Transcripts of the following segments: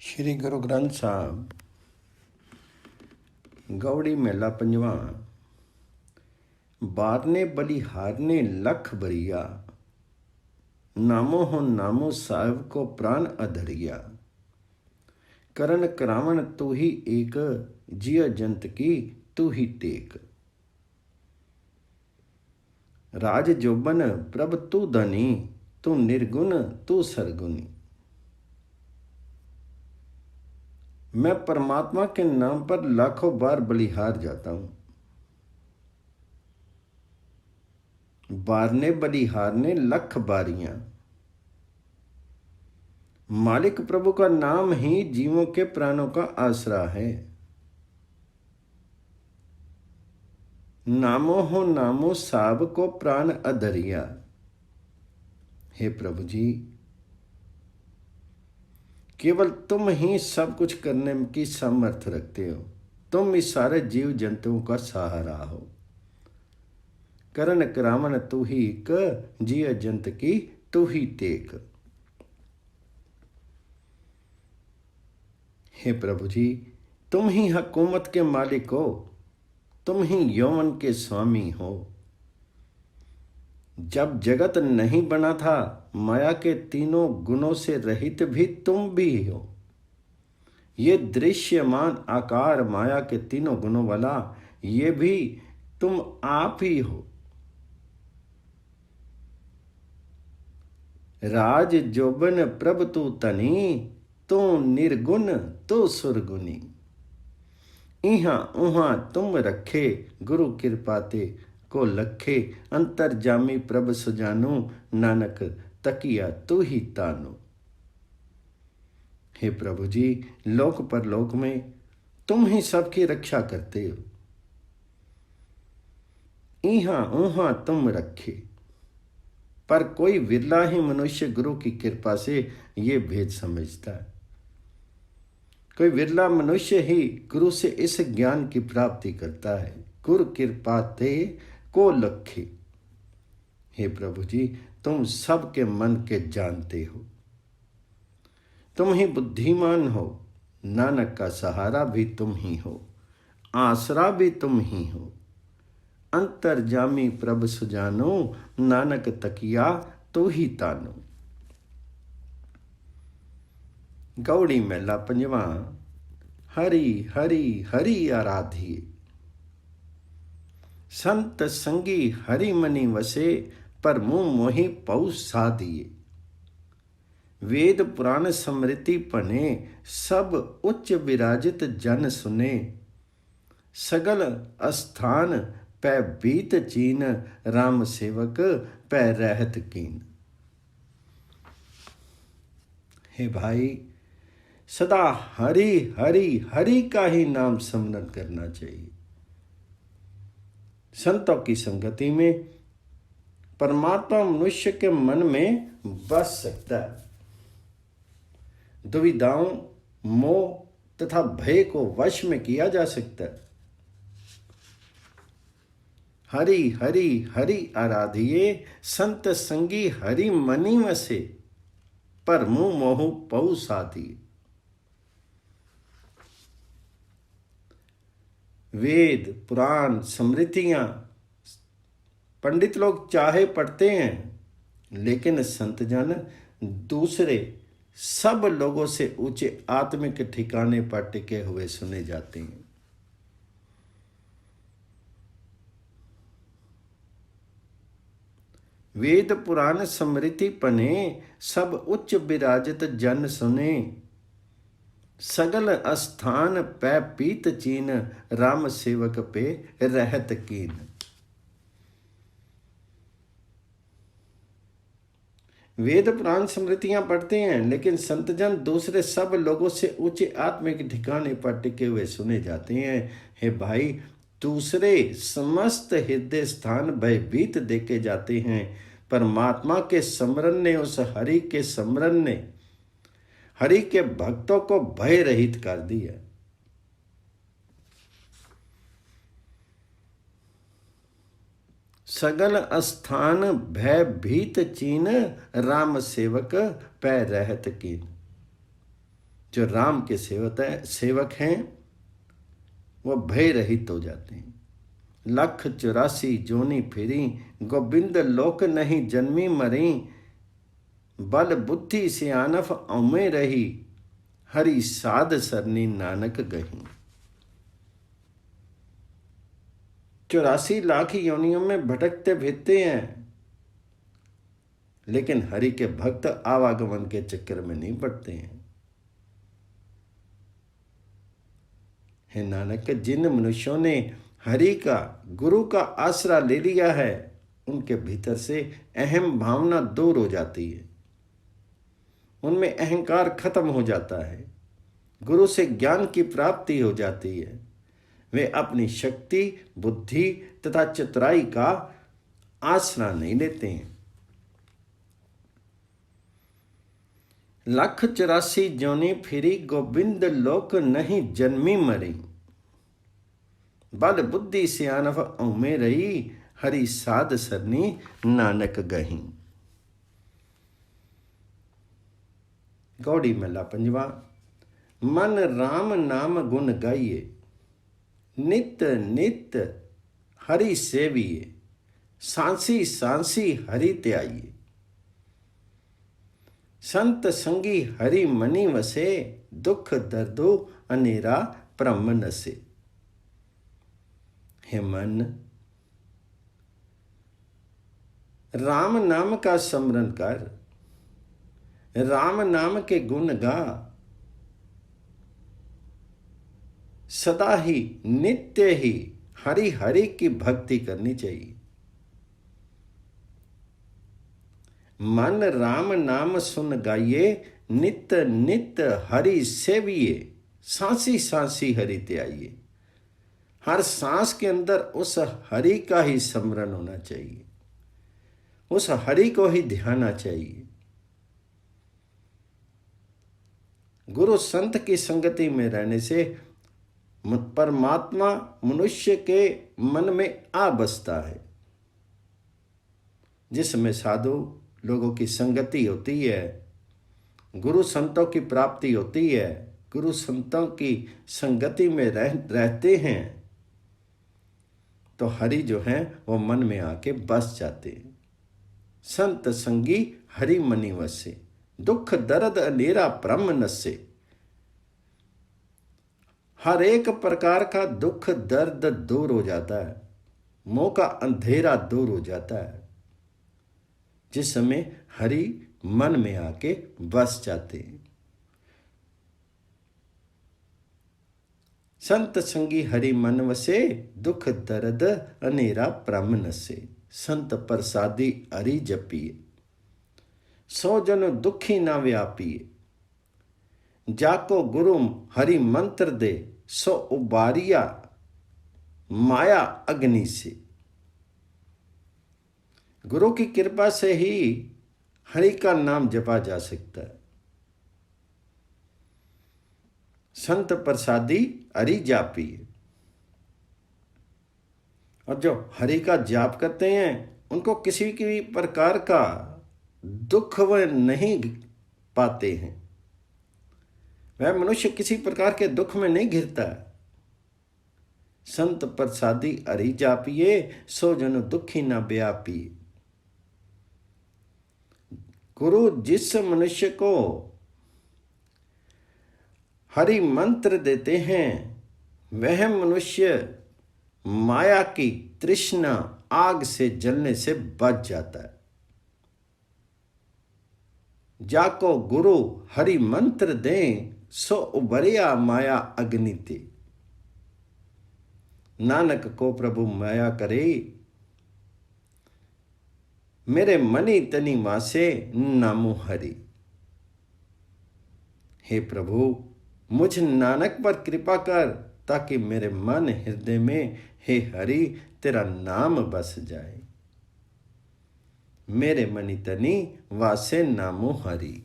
श्री गुरु ग्रंथ साहब गौड़ी मेला पंजवा। बारने बलिहारने लख बरिया, नामो हो नामो साहिब को प्राण अधरिया। करन करावन तू ही एक, जिय जंत की तू ही टेक। राज जोबन प्रभ तू धनी, तू निर्गुण तू सरगुनी। मैं परमात्मा के नाम पर लाखों बार बलिहार जाता हूं। बारने बलिहारने लख बारियां। मालिक प्रभु का नाम ही जीवों के प्राणों का आसरा है। नामो हो नामो साब को प्राण अधरिया। हे प्रभु जी, केवल तुम ही सब कुछ करने की सामर्थ्य रखते हो। तुम इस सारे जीव जंतुओं का सहारा हो। करन करावन तू ही एक, जिय जंत की तू ही टेक। हे प्रभु जी, तुम ही हुकूमत के मालिक हो। तुम ही यौवन के स्वामी हो। जब जगत नहीं बना था, माया के तीनों गुणों से रहित भी तुम भी हो। ये दृश्यमान आकार माया के तीनों गुणों वाला, ये भी तुम आप ही हो। राज जोबन प्रभ तू तनी, तू निर्गुण तू सुरगुनी। इहां उहां तुम रखे, गुरु कृपाते को लखे। अंतर जामी प्रभ सुजानू, नानक तकिया तू ही तानो। हे प्रभु जी, लोक परलोक में तुम ही सबकी रक्षा करते हो। इहां उहां तुम रखे, पर कोई विरला ही मनुष्य गुरु की कृपा से ये भेद समझता है। कोई विरला मनुष्य ही गुरु से इस ज्ञान की प्राप्ति करता है। गुरु कृपा ते को लखे। हे प्रभु जी, तुम सबके मन के जानते हो। तुम ही बुद्धिमान हो। नानक का सहारा भी तुम ही हो, आसरा भी तुम ही हो। अंतर्जामी प्रभ सुजानो, नानक तकिया तू ही तानो। गौड़ी मेला पंजवा। हरि हरि हरि आराधिए, संत संगी हरि मनि वसे। पर मुँह मोहि पौ साधिए। वेद पुराण स्मृति पने, सब उच्च विराजित जन सुने। सगल अस्थान पै बीत चीन, राम सेवक पै रहत कीन। हे भाई, सदा हरि हरि हरि का ही नाम स्मरण करना चाहिए। संतों की संगति में परमात्मा मनुष्य के मन में बस सकता है। दुविधाओं, मोह तथा भय को वश में किया जा सकता है। हरि हरि हरि आराधिए, संत संगी हरि मनि वसे। पर मुँह मोहु पौ साधिए। वेद पुराण स्मृतियां पंडित लोग चाहे पढ़ते हैं, लेकिन संत जन दूसरे सब लोगों से ऊंचे आत्मिक ठिकाने पर टिके हुए सुने जाते हैं। वेद पुराण स्मृति पने, सब उच्च विराजित जन सुने। सगल अस्थान पै पीत चीन, राम सेवक पे रहत कीन। वेद पुराण स्मृतियां पढ़ते हैं, लेकिन संतजन दूसरे सब लोगों से ऊंचे आत्मिक ठिकाने पर टिके हुए सुने जाते हैं। हे भाई, दूसरे समस्त हृदय स्थान भयभीत देखे जाते हैं। परमात्मा के स्मरण ने, उस हरि के स्मरण ने हरि के भक्तों को भय रहित कर दिया। सगल अस्थान भय भीत चीन, राम सेवक पै रहत कीन। जो राम के सेवक हैं वो भय रहित हो जाते हैं। 184 जोनी फिरी, गोबिंद लोक नहीं जन्मी मरी, बल बुद्धि सियानफ औमे रही, हरि साध सरनी नानक गही। 84 लाख योनियों में भटकते फिरते हैं, लेकिन हरि के भक्त आवागमन के चक्कर में नहीं पड़ते हैं। हे नानक, जिन मनुष्यों ने हरि का, गुरु का आसरा ले लिया है, उनके भीतर से अहम भावना दूर हो जाती है, उनमें अहंकार खत्म हो जाता है, गुरु से ज्ञान की प्राप्ति हो जाती है। वे अपनी शक्ति, बुद्धि तथा चतुराई का आसरा नहीं लेते हैं। 184 जोनी फिरी, गोविंद लोक नहीं जन्मी मरी, बल बुद्धि सियानफ औमे रही, हरि साध सरनी नानक गही। गौड़ी मेला पंजवा। मन राम नाम गुण गाइए, नित नित हरि सेविए, सांसी सांसी हरि त्याइए, संत संगी हरि मनि वसे, दुख दर्दो अनेरा ब्रह्म नसे। हे मन, राम नाम का स्मरण कर, राम नाम के गुण गा, सदा ही नित्य ही हरि हरि की भक्ति करनी चाहिए। मन राम नाम सुन गाइए, नित नित हरि सेविए, सांसी सांसी हरि त्याइए। हर सांस के अंदर उस हरि का ही स्मरण होना चाहिए, उस हरि को ही ध्याना चाहिए। गुरु संत की संगति में रहने से परमात्मा मनुष्य के मन में आ बसता है। जिसमें साधु लोगों की संगति होती है, गुरु संतों की प्राप्ति होती है, गुरु संतों की संगति में रहते हैं, तो हरि जो है वो मन में आके बस जाते हैं। संत संगी हरि मनि वसे, दुख दर्द अनेरा ब्रह्म नसे। हर एक प्रकार का दुख दर्द दूर हो जाता है, मोह का अंधेरा दूर हो जाता है, जिस समय हरि मन में आके बस जाते हैं। संत संगी हरि मन वसे, दुख दर्द अनेरा ब्रह्म नसे। संत प्रसादी हरि जपिए, सो जन दुखी ना व्यापिए। जाको गुरु हरि मंत्र दे, सो उबारिया माया अग्नि से। गुरु की कृपा से ही हरि का नाम जपा जा सकता है। संत प्रसादी हरि जापिए। और जो हरि का जाप करते हैं उनको किसी भी प्रकार का दुख वह नहीं पाते हैं, वह मनुष्य किसी प्रकार के दुख में नहीं घिरता। संत प्रसादी हरि जापिए, सो जन दुखी न व्यापिए। गुरु जिस मनुष्य को हरि मंत्र देते हैं वह मनुष्य माया की तृष्णा आग से जलने से बच जाता है। जाको गुरु हरि मंत्र दें, सो उबरिया माया अग्नि ते। नानक को प्रभु माया करे, मेरे मनी तनी मासे नामो हरि। हे प्रभु, मुझ नानक पर कृपा कर, ताकि मेरे मन हृदय में हे हरि तेरा नाम बस जाए। मेरे मनी तनी वासे नामो हरि।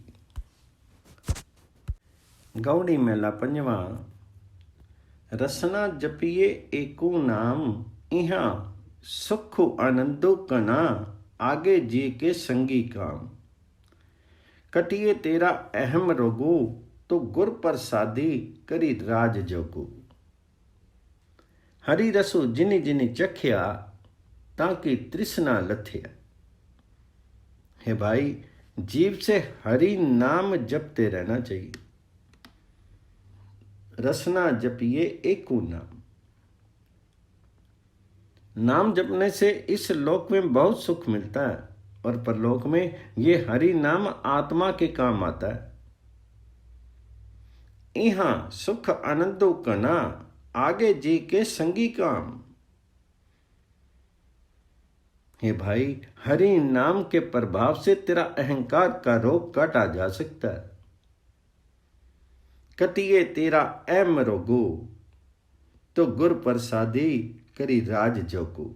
गौड़ी मेला पंजवा। रसना जपिए एको नाम, इहाँ सुख आनंदो कना, आगे जी के संगी काम। कटिए तेरा अहम रोगो, तो गुर प्रसादी करी राज जोगू। हरि रसो जिनी जिनी चखिया ताकि तृष्णा लथया। हे भाई, जीव से हरि नाम जपते रहना चाहिए। रसना जपिए एको नाम। नाम जपने से इस लोक में बहुत सुख मिलता है और परलोक में ये हरि नाम आत्मा के काम आता है। इहां सुख आनंदो कना आगे जी के संगी काम। हे भाई, हरि नाम के प्रभाव से तेरा अहंकार का रोग काटा जा सकता है। कतिये तेरा ऐम रोगो तो गुर प्रसादी करी राज जोगू।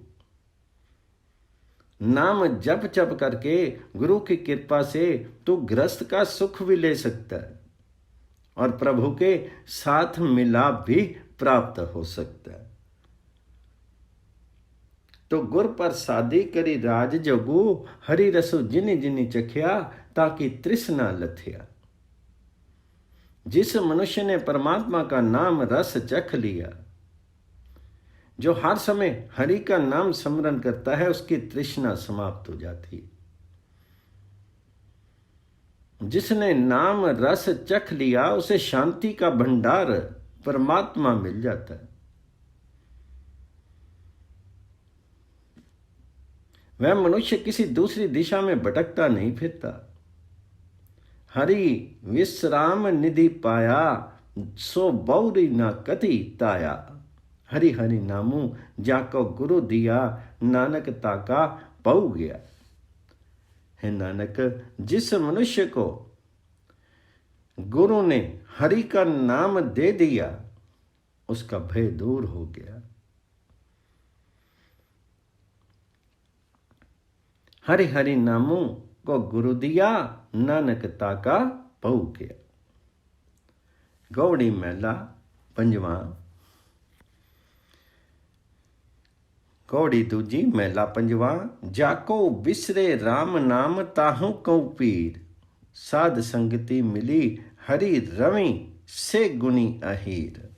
नाम जप जप करके गुरु की कृपा से तू गृहस्थ का सुख भी ले सकता है और प्रभु के साथ मिलाप भी प्राप्त हो सकता है। तो गुर प्रसादी करी राज जोगू, हरि रसो जिनी जिनी चखिया ताकि तृष्णा लथया। जिस मनुष्य ने परमात्मा का नाम रस चख लिया, जो हर समय हरि का नाम स्मरण करता है, उसकी तृष्णा समाप्त हो जाती है। जिसने नाम रस चख लिया उसे शांति का भंडार परमात्मा मिल जाता है। वह मनुष्य किसी दूसरी दिशा में भटकता नहीं फिरता। हरि विश्राम निधि पाया सो बौरी ना कति ताया। हरि हरि नामू जाको गुरु दिया नानक ताका पऊ गया। हे नानक, जिस मनुष्य को गुरु ने हरि का नाम दे दिया उसका भय दूर हो गया। हरि हरि नामू को गुरु दिया नानक ताका पऊ गया। गौड़ी महला पंजवा। गौड़ी दूजी महला पंजवा। जाको बिसरे राम नाम ताहू कऊ पीर। साध संगति मिली हरि रवि से गुनी अहीर।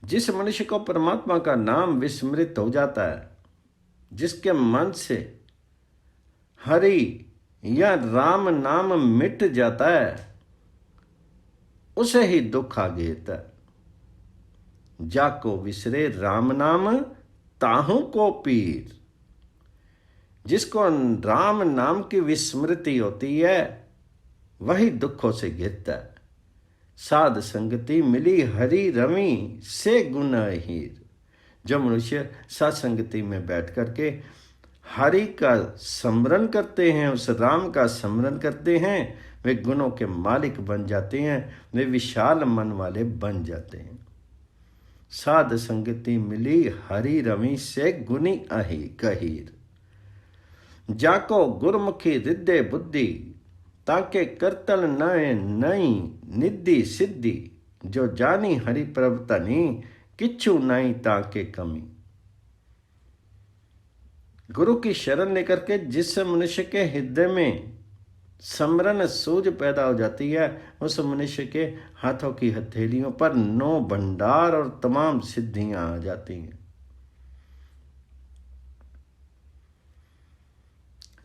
जिस मनुष्य को परमात्मा का नाम विस्मृत हो जाता है, जिसके मन से हरि या राम नाम मिट जाता है, उसे ही दुख आ घेरता है। जाको विसरे राम नाम ताहू को पीर। जिसको राम नाम की विस्मृति होती है वही दुखों से घिरता है। साध संगति मिली हरि रवि से गुणहीर। जो मनुष्य सत्संगति में बैठ करके हरि का स्मरण करते हैं, उस राम का स्मरण करते हैं, वे गुणों के मालिक बन जाते हैं, वे विशाल मन वाले बन जाते हैं। साध संगति मिली हरि रवि से गुनी अही कहीर। जाको गुरमुखी हृदय बुद्धि ताके करतल नए नई निधि सिद्धि। जो जानी हरि प्रभतनी किच्छु नहीं ताके कमी। गुरु की शरण लेकर के जिस मनुष्य के हृदय में स्मरण सूझ पैदा हो जाती है, उस मनुष्य के हाथों की हथेलियों पर 9 भंडार और तमाम सिद्धियां आ जाती हैं।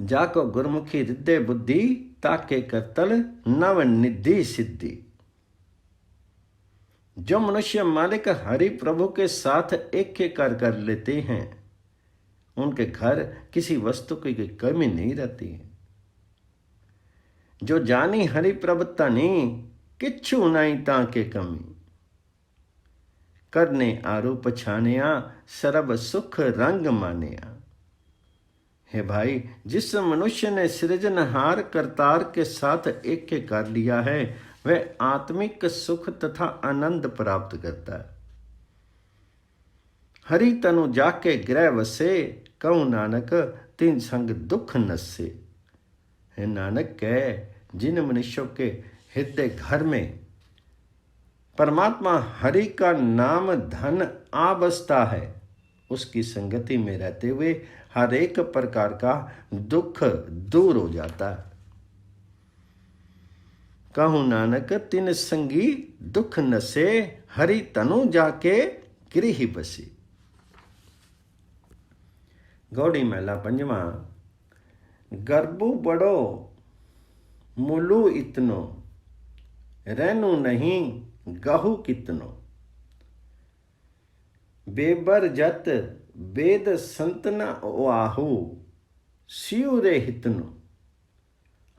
जाको गुरमुखी हृदय बुद्धि ताके करतल नव निधि सिद्धि। जो मनुष्य मालिक हरि प्रभु के साथ एकीकार कर लेते हैं, उनके घर किसी वस्तु की कमी नहीं रहती है। जो जानी हरि प्रभतनी किच्छु नहीं ताके कमी। करने आरूप छानिया सरब सुख रंग मानिया। हे भाई, जिस मनुष्य ने सृजनहार करतार के साथ एक कर लिया है, वह आत्मिक सुख तथा आनंद प्राप्त करता है। हरि तनु जाके गृह वसे कहूँ नानक तीन संग दुख नसे। हे नानक कह, जिन मनुष्यों के हृदय घर में परमात्मा हरि का नाम धन आ बसता है, उसकी संगति में रहते हुए हर एक प्रकार का दुख दूर हो जाता है। कहूँ नानक तिन संगी दुख नसे, हरि तनु जाके गृह बसी। गौड़ी महला पंजवा। गर्बू बड़ो मुलू इतनो, रहनु नहीं गहू कितनो। बेबर जत वेद संतना वाहू, सियुरे हितनो।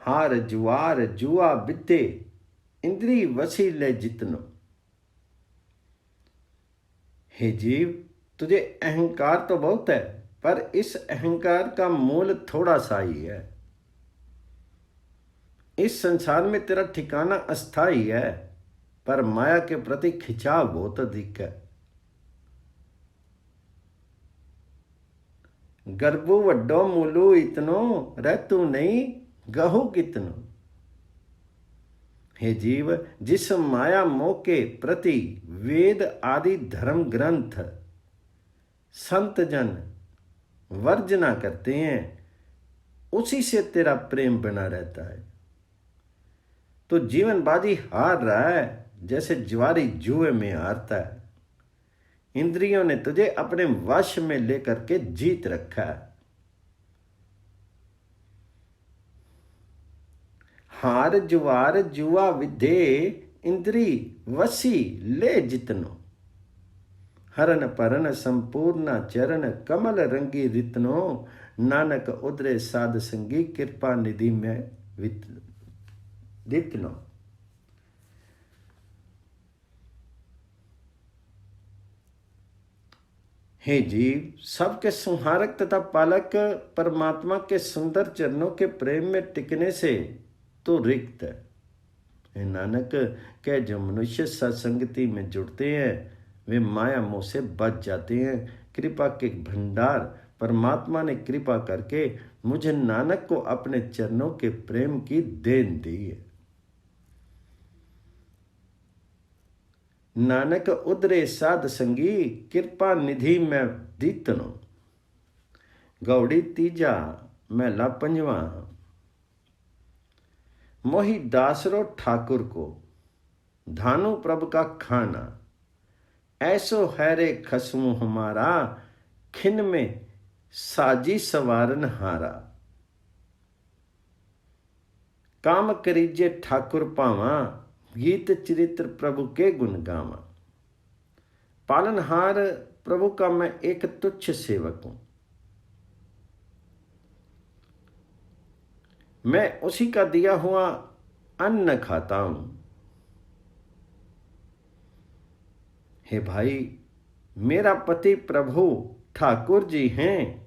हार जुआर जुआ बिते, इंद्री वसीले जितनो। हे जीव, तुझे अहंकार तो बहुत है, पर इस अहंकार का मूल थोड़ा सा ही है। इस संसार में तेरा ठिकाना अस्थाई है, पर माया के प्रति खिंचाव बहुत अधिक है। गर्भु वड्डो मूलू इतनो, रहतु नहीं गहू कितनो। हे जीव, जिस माया मोह के प्रति वेद आदि धर्म ग्रंथ संत जन वर्जना करते हैं, उसी से तेरा प्रेम बना रहता है। तो जीवनबाजी हार रहा है, जैसे ज्वारी जुए में हारता है। इंद्रियों ने तुझे अपने वश में लेकर के जीत रखा है। हार जुआर जुआ विधे, इंद्री वसी ले जितनो। हरन परन संपूर्ण चरण, कमल रंगी रितनो। नानक उदरे साध संगी, कृपा निधि में रितनो। हे जीव, सबके संहारक तथा पालक परमात्मा के सुंदर चरणों के प्रेम में टिकने से तो रिक्त है। हे नानक, कह जो मनुष्य सत्संगति में जुड़ते हैं, वे माया मोह से बच जाते हैं। कृपा के भंडार परमात्मा ने कृपा करके मुझे नानक को अपने चरणों के प्रेम की देन दी है। नानक उदरे साध संगी, कृपा निधि में दीतनो। गौड़ी तीजा महला पंजवा। मोहि दासरो ठाकुर को, धानु प्रभ का खाना। ऐसो हैरे खसमु हमारा, खिन में साजी सवारन हारा। काम करीजे ठाकुर पावा, गीत चरित्र प्रभु के गुण गावा। पालनहार प्रभु का मैं एक तुच्छ सेवक हूं, मैं उसी का दिया हुआ अन्न खाता हूं। हे भाई, मेरा पति प्रभु ठाकुर जी हैं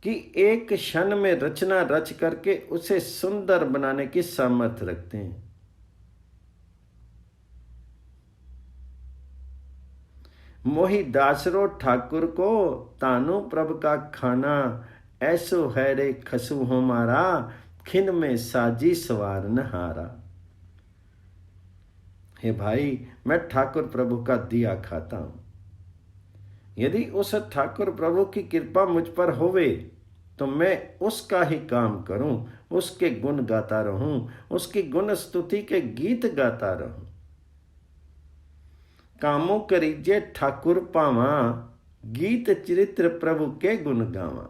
कि एक क्षण में रचना रच करके उसे सुंदर बनाने की सामर्थ्य रखते हैं। मोहि दासरो ठाकुर को, तानु प्रभ का खाना। ऐसो है रे खसु हमारा, खिन में साजी सवारन हारा। हे भाई, मैं ठाकुर प्रभु का दिया खाता हूं। यदि उस ठाकुर प्रभु की कृपा मुझ पर होवे, तो मैं उसका ही काम करूं, उसके गुण गाता रहूं, उसकी गुण स्तुति के गीत गाता रहूं। कामो करीजे ठाकुर पावा, गीत चरित्र प्रभु के गुण गावा।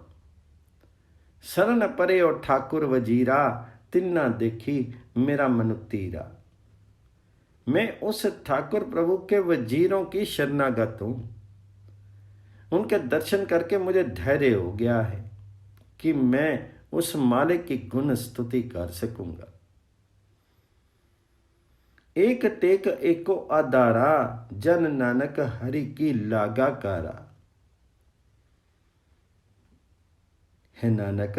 शरण परे और ठाकुर वजीरा, तिन्ना देखी मेरा मन तीरा। मैं उस ठाकुर प्रभु के वजीरों की शरणागत हूं। उनके दर्शन करके मुझे धैर्य हो गया है कि मैं उस मालिक की गुण स्तुति कर सकूंगा। एक टेक एको आधारा, जन नानक हरि की लागाकारा। है नानक,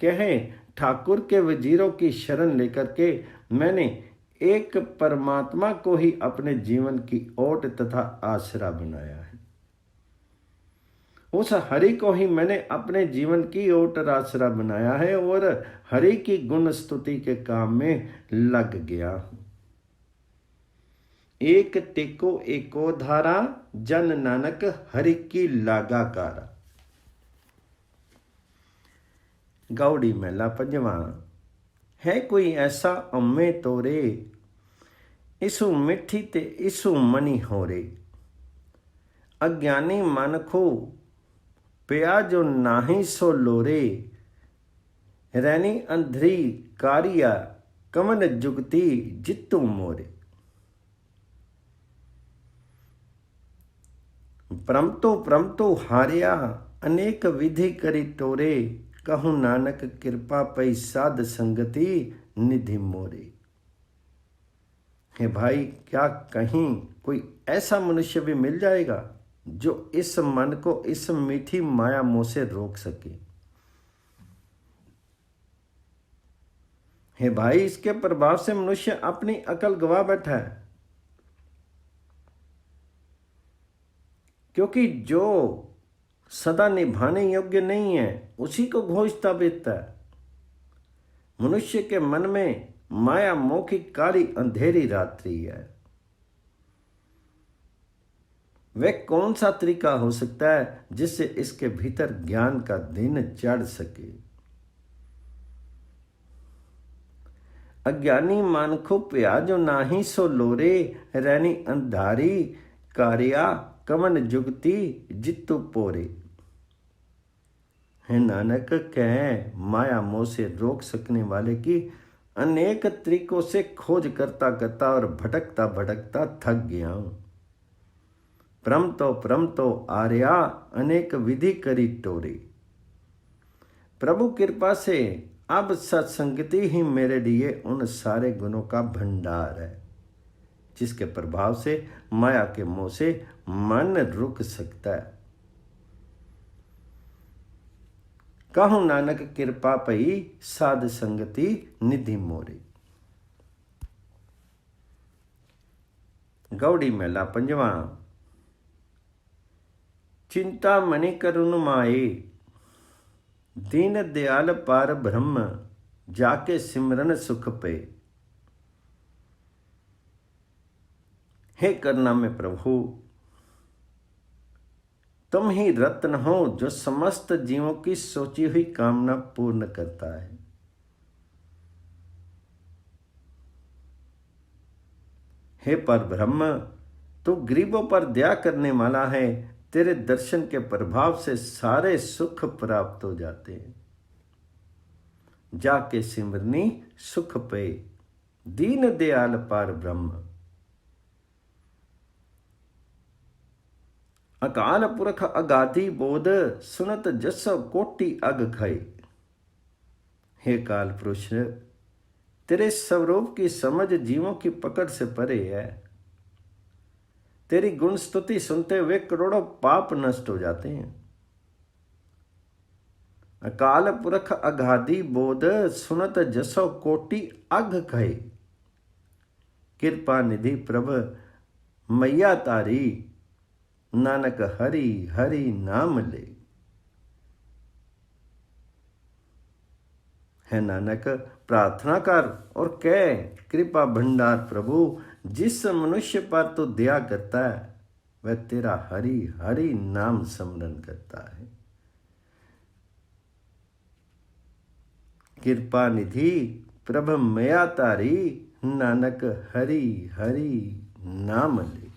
कहे ठाकुर के वजीरों की शरण लेकर के मैंने एक परमात्मा को ही अपने जीवन की ओट तथा आसरा बनाया है। उस हरि को ही मैंने अपने जीवन की ओट और आसरा बनाया है और हरि की गुण स्तुति के काम में लग गया हूं। एक टेको एको धारा, जन नानक हरि की लागाकारा। गौड़ी महला पंजवा। है कोई ऐसा अम्मे तोरे, इसु मिठी ते इसु मनी होरे। अज्ञानी मन को पिया जो नाही सो लोरे, रैनी अंधरी कारिया कमन जुगती जितु मोरे। परमतो हारिया अनेक विधि करी टोरे, कहूँ नानक कृपा पई साध संगति निधि मोरे। हे भाई, क्या कहीं कोई ऐसा मनुष्य भी मिल जाएगा जो इस मन को इस मीठी माया मोह से रोक सके? हे भाई, इसके प्रभाव से मनुष्य अपनी अकल गवा बैठा है, क्योंकि जो सदा निभाने योग्य नहीं है उसी को घोषता बेचता है। मनुष्य के मन में माया मोह की काली अंधेरी रात्रि है। वह कौन सा तरीका हो सकता है जिससे इसके भीतर ज्ञान का दिन चढ़ सके? अज्ञानी मानखो प्या जो नाही सो लोरे, रैनी अंधारी कारिया कमन जुगती जितु पोरे। है नानक, कह माया मोह से रोक सकने वाले की अनेक तरीकों से खोज करता करता और भटकता भटकता थक गया हूं। परम तो आर्या अनेक विधि करी टोरी। प्रभु कृपा से अब सत्संगति ही मेरे लिए उन सारे गुणों का भंडार है जिसके प्रभाव से माया के मोह से मन रुक सकता है। कहूँ नानक कृपा पई साध संगति निधि मोरे। गौड़ी मेला पंजवा। चिंता मणि करुण माए, दीन दयाल पार ब्रह्म, जाके सिमरन सुख पे। हे करना में प्रभु, तुम ही रत्न हो जो समस्त जीवों की सोची हुई कामना पूर्ण करता है। हे पर ब्रह्म, तू गरीबों पर दया करने वाला है। तेरे दर्शन के प्रभाव से सारे सुख प्राप्त हो जाते हैं। जाके सिमरनी सुख पे, दीन दयाल पार ब्रह्म। अकाल पुरख अगाधी बोध, सुनत जस कोटि अग खय। हे काल पुरुष, तेरे स्वरूप की समझ जीवों की पकड़ से परे है। तेरी गुण स्तुति सुनते हुए करोड़ों पाप नष्ट हो जाते हैं। अकाल पुरख अगाधी बोध, सुनत जसो कोटि अग खय। कृपा निधि प्रभ मैया तारी, नानक हरि हरि नाम ले। है नानक, प्रार्थना कर और कह, कृपा भंडार प्रभु, जिस मनुष्य पर तो दया करता है वह तेरा हरि हरि नाम स्मरण करता है। कृपा निधि प्रभ मैया तारी, नानक हरि हरि नाम ले।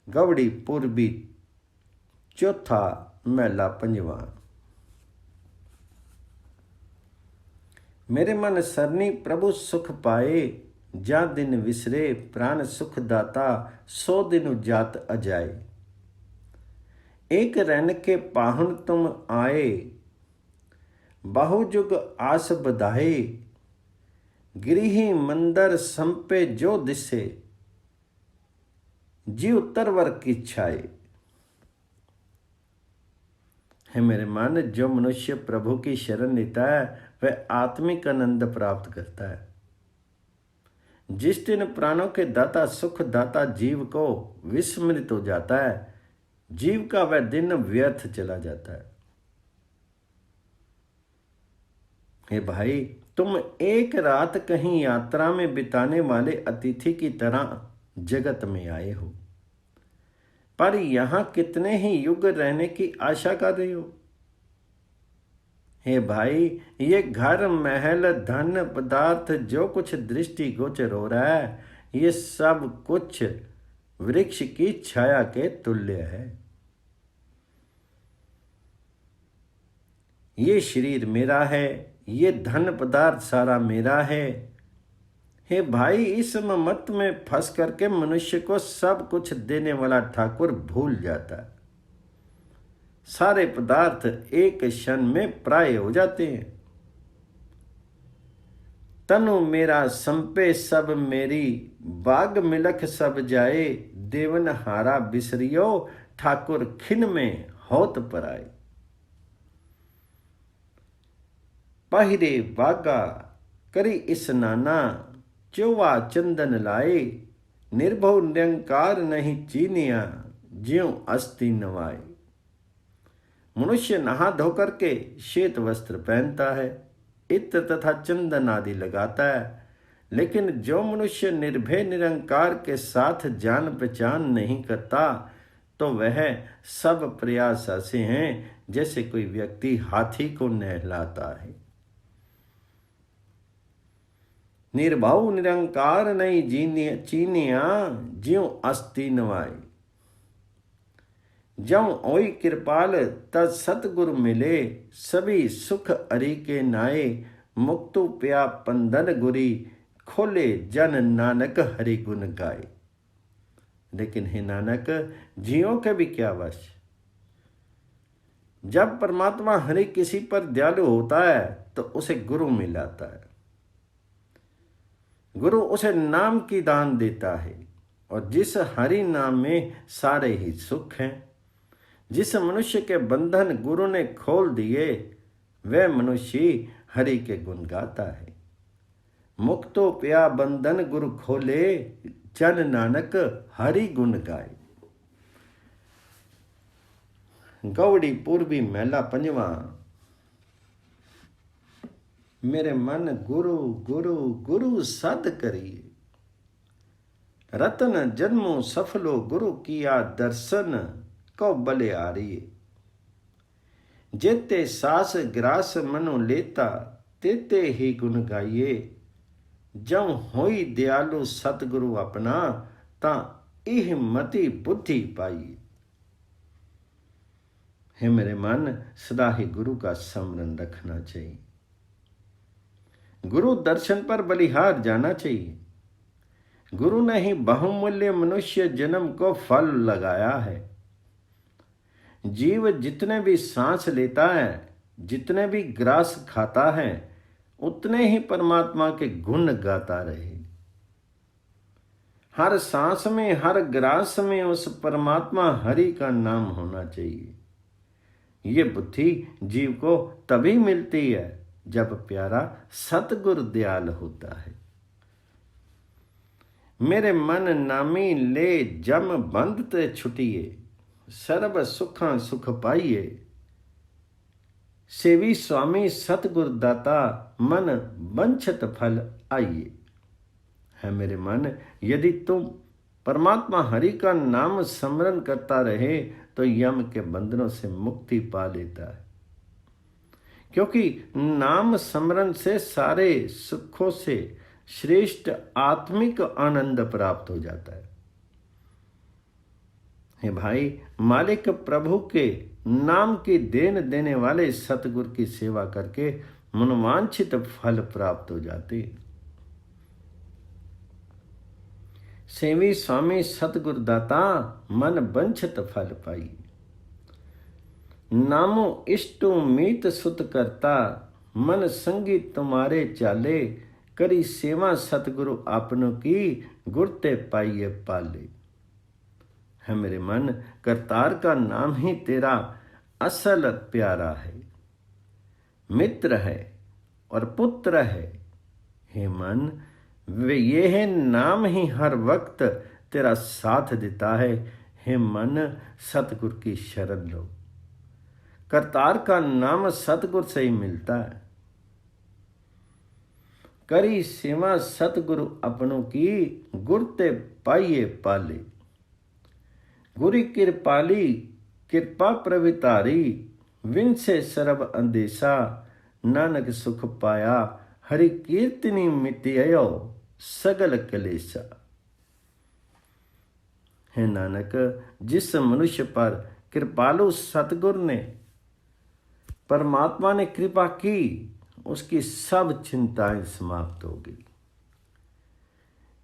गौड़ी पूर्वी चौथा मेला पंजवा। मेरे मन सरनी प्रभु सुख पाए, जा दिन विसरे प्राण सुख दाता, सो दिन जात अजाए। एक रन के पाहुन तुम आए, बहुजुग आस बधाए। गिरिही मंदर संपे जो दिसे, जीव तरवर की छाए। है मेरे मन, जो मनुष्य प्रभु की शरण लेता है वह आत्मिक आनंद प्राप्त करता है। जिस दिन प्राणों के दाता सुख दाता जीव को विस्मृत हो जाता है, जीव का वह दिन व्यर्थ चला जाता है। हे भाई, तुम एक रात कहीं यात्रा में बिताने वाले अतिथि की तरह जगत में आए हो, पर यहां कितने ही युग रहने की आशा कर रहे हो। हे भाई, ये घर महल धन पदार्थ जो कुछ दृष्टि गोचर हो रहा है, ये सब कुछ वृक्ष की छाया के तुल्य है। ये शरीर मेरा है, ये धन पदार्थ सारा मेरा है। हे भाई, इस मत में फंस करके मनुष्य को सब कुछ देने वाला ठाकुर भूल जाता है। सारे पदार्थ एक क्षण में प्राय हो जाते हैं। तनु मेरा संपे सब मेरी, बाग मिलख सब जाए, देवन हारा बिसरियो, ठाकुर खिन में होत पराए। पहिरे बागा करी स्नाना, चौवा चंदन लाए, निर्भव निरंकार नहीं चीनिया, ज्यों अस्थि नवाए। मनुष्य नहा धोकर के श्वेत वस्त्र पहनता है, इत्र तथा चंदन आदि लगाता है, लेकिन जो मनुष्य निर्भय निरंकार के साथ जान पहचान नहीं करता, तो वह सब प्रयास ऐसे हैं जैसे कोई व्यक्ति हाथी को नहलाता है। निर्भव निरंकार नहीं चीनिया, ज्यों अस्थि नवाई। जब ओई कृपाल तद सतगुरु मिले, सभी सुख अरि के नाए, मुक्तु प्या पंदन गुरी, खोले जन नानक हरि गुण गाए। लेकिन हे नानक, जियों के भी क्या वश। जब परमात्मा हरि किसी पर दयालु होता है तो उसे गुरु मिलाता है। गुरु उसे नाम की दान देता है, और जिस हरि नाम में सारे ही सुख हैं। जिस मनुष्य के बंधन गुरु ने खोल दिए, वह मनुष्य हरि के गुण गाता है। मुक्तो प्या बंधन गुरु खोले, जन नानक हरि गुण गाए। गौड़ी पूर्वी महला पंजवा। मेरे मन गुरु गुरु गुरु सद करिए, रतन जन्मो सफलो गुरु किया दर्शन, को बले आ रही। जेते सास ग्रास मनो लेता, तेते ही गुण गाइए, जब होई दयालु सतगुरु अपना, ता इह मति बुद्धि पाइए। हे मेरे मन, सदा ही गुरु का स्मरण रखना चाहिए। गुरु दर्शन पर बलिहार जाना चाहिए। गुरु ने ही बहुमूल्य मनुष्य जन्म को फल लगाया है। जीव जितने भी सांस लेता है, जितने भी ग्रास खाता है, उतने ही परमात्मा के गुण गाता रहे। हर सांस में, हर ग्रास में उस परमात्मा हरि का नाम होना चाहिए। ये बुद्धि जीव को तभी मिलती है जब प्यारा सतगुरु दयाल होता है। मेरे मन नामी ले जम बंद ते छुटिए, सर्व सुखां सुख पाइए, सेवी स्वामी सतगुरु दाता, मन वंछित फल आइए। है मेरे मन, यदि तुम परमात्मा हरि का नाम स्मरण करता रहे तो यम के बंधनों से मुक्ति पा लेता है, क्योंकि नाम स्मरण से सारे सुखों से श्रेष्ठ आत्मिक आनंद प्राप्त हो जाता है। हे भाई, मालिक प्रभु के नाम की देन देने वाले सतगुरु की सेवा करके मनोवांछित फल प्राप्त हो जाते। सेवी स्वामी सतगुरु दाता, मन वंछित फल पाई। नामो इष्टो मीत सुत करता, मन संगी तुम्हारे चाले, करी सेवा सतगुरु आपनों की, गुरते पाइये पाले। है मेरे मन, करतार का नाम ही तेरा असल प्यारा है, मित्र है और पुत्र है। हे मन, वे ये है नाम ही हर वक्त तेरा साथ देता है। हे मन, सतगुरु की शरण लो। करतार का नाम सतगुरु से ही मिलता है। करी सेवा सतगुरु अपनों की, गुरते पाइये पाले। गुरु कृपाली कृपा प्रवितारी, विन से सर्व अंदेशा, नानक सुख पाया हरि कीर्तनी मिटियो सगल कलेसा। है नानक, जिस मनुष्य पर कृपालु सतगुरु ने, परमात्मा ने कृपा की, उसकी सब चिंताएं समाप्त हो गई।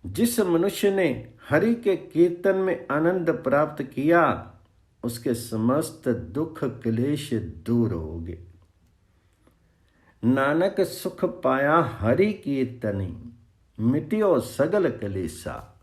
जिस मनुष्य ने हरि के कीर्तन में आनंद प्राप्त किया, उसके समस्त दुख क्लेश दूर हो गए। नानक सुख पाया हरि कीर्तनी मिटियो सगल कलेसा।